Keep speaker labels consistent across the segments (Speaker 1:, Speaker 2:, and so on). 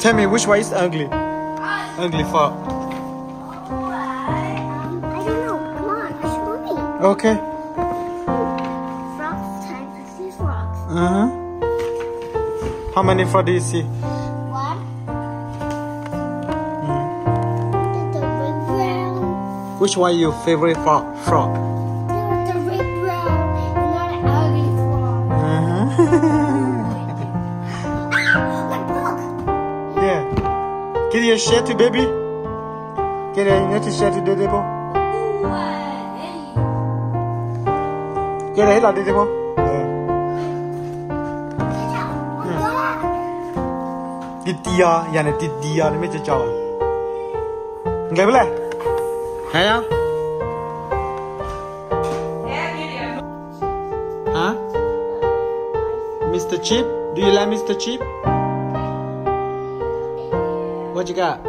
Speaker 1: Tell me which one is ugly? Ugly frog.
Speaker 2: I don't know. Come on, show me.
Speaker 1: Okay.
Speaker 2: Frogs time to see frogs.
Speaker 1: How many frogs do you see?
Speaker 2: One. The red brown.
Speaker 1: Which one your favorite frog?
Speaker 2: The red brown and not an ugly frog. My book.
Speaker 1: Yeah. Can you share to baby? Can you share to the table? Can you help the table? Titia, yani titia ni macam jauh. Enggak boleh? Hanya? Huh? Mr. Chip? Do you like Mr. Chip? What you got?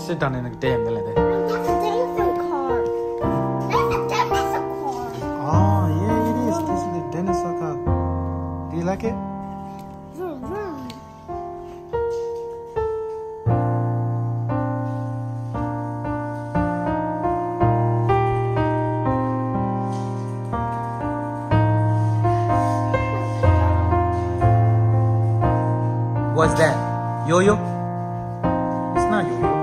Speaker 1: Sit down in the damn like that.
Speaker 2: That's a dinosaur car. That's a dinosaur car.
Speaker 1: Oh, yeah, it is. This is the dinosaur car. Do you like it?
Speaker 2: Vroom, vroom.
Speaker 1: What's that? Yo-yo? It's not yo-yo.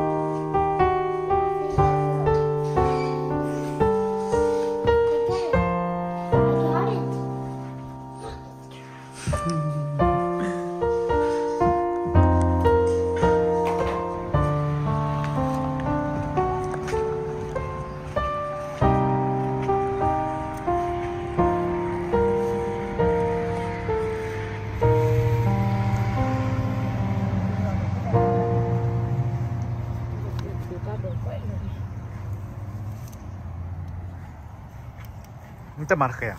Speaker 1: Kita marah ya?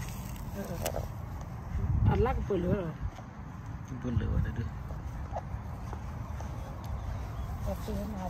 Speaker 3: Allah kepuluh.
Speaker 1: Boleh ada.
Speaker 3: Tapi nak